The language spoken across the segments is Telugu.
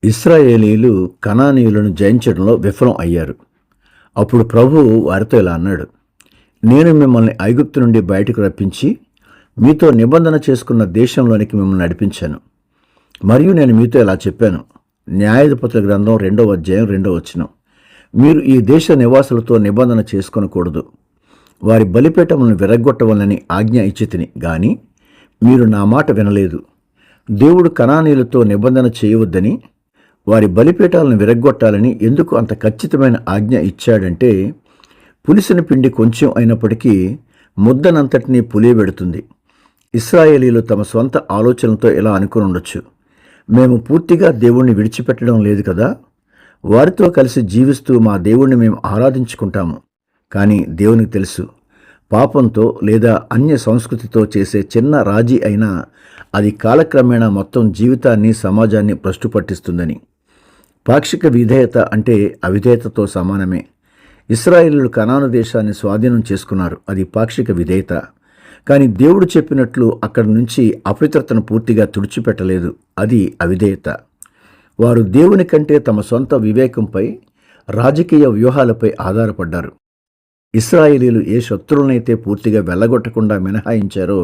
ఇశ్రాయేలీయులు కనానీయులను జయించడంలో విఫలం అయ్యారు. అప్పుడు ప్రభువు వారితో ఇలా అన్నాడు, నేను మిమ్మల్ని ఐగుప్తు నుండి బయటకు రప్పించి మీతో నిబంధన చేసుకున్న దేశంలోనికి మిమ్మల్ని నడిపించాను. మరియు నేను మీతో ఇలా చెప్పాను. న్యాయాధిపతుల గ్రంథం 2వ అధ్యాయం 2వ వచనం. మీరు ఈ దేశ నివాసులతో నిబంధన చేసుకొనకూడదు. వారి బలిపీఠములను విరగ్గొట్టవలనని ఆజ్ఞ ఇచ్చితిని గాని మీరు నా మాట వినలేదు. దేవుడు కనానీయులతో నిబంధన చేయవద్దని, వారి బలిపీఠాలను విరగ్గొట్టాలని ఎందుకు అంత ఖచ్చితమైన ఆజ్ఞ ఇచ్చాడంటే, పులిసిన పిండి కొంచెం అయినప్పటికీ ముద్దనంతటినీ పులియబెడుతుంది. ఇశ్రాయేలీలు తమ సొంత ఆలోచనలతో ఇలా అనుకుని ఉండొచ్చు, మేము పూర్తిగా దేవుణ్ణి విడిచిపెట్టడం లేదు కదా, వారితో కలిసి జీవిస్తూ మా దేవుణ్ణి మేము ఆరాధించుకుంటాము. కానీ దేవునికి తెలుసు, పాపంతో లేదా అన్య సంస్కృతితో చేసే చిన్న రాజీ అయినా అది కాలక్రమేణా మొత్తం జీవితాన్ని, సమాజాన్ని భ్రష్టు పట్టిస్తుందని. పాక్షిక విధేయత అంటే అవిధేయతతో సమానమే. ఇశ్రాయేలీయులు కనాను దేశాన్ని స్వాధీనం చేసుకున్నారు, అది పాక్షిక విధేయత. కానీ దేవుడు చెప్పినట్లు అక్కడి నుంచి అపవిత్రతను పూర్తిగా తుడిచిపెట్టలేదు, అది అవిధేయత. వారు దేవుని కంటే తమ సొంత వివేకంపై, రాజకీయ వ్యూహాలపై ఆధారపడ్డారు. ఇశ్రాయేలీయులు ఏ శత్రువులనైతే పూర్తిగా వెళ్ళగొట్టకుండా మినహాయించారో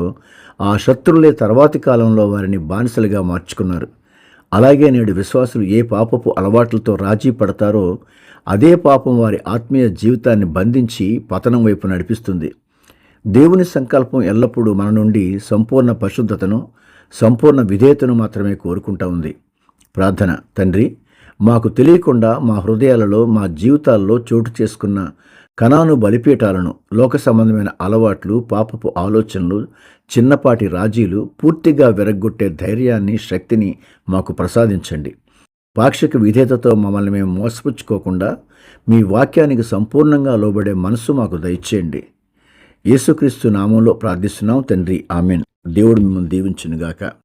ఆ శత్రువులే తర్వాతి కాలంలో వారిని బానిసలుగా మార్చుకున్నారు. అలాగే నేడు విశ్వాసులు ఏ పాపపు అలవాట్లతో రాజీ పడతారో అదే పాపం వారి ఆత్మీయ జీవితాన్ని బంధించి పతనం వైపు నడిపిస్తుంది. దేవుని సంకల్పం ఎల్లప్పుడూ మన నుండి సంపూర్ణ పరిశుద్ధతను, సంపూర్ణ విధేయతను మాత్రమే కోరుకుంటా ఉంది. ప్రార్థన. తండ్రి, మాకు తెలియకుండా మా హృదయాలలో, మా జీవితాల్లో చోటు చేసుకున్న కనాను బలిపీఠాలను, లోక సంబంధమైన అలవాట్లు, పాపపు ఆలోచనలు, చిన్నపాటి రాజీలు పూర్తిగా విరగ్గొట్టే ధైర్యాన్ని, శక్తిని మాకు ప్రసాదించండి. పాక్షిక విధేయతతో మమ్మల్ని మేము మోసపుచ్చుకోకుండా మీ వాక్యానికి సంపూర్ణంగా లోబడే మనసు మాకు దయచేయండి. యేసుక్రీస్తు నామంలో ప్రార్థిస్తున్నాం తండ్రి, ఆమెన్. దేవుడు మిమ్మల్ని దీవించునుగాక.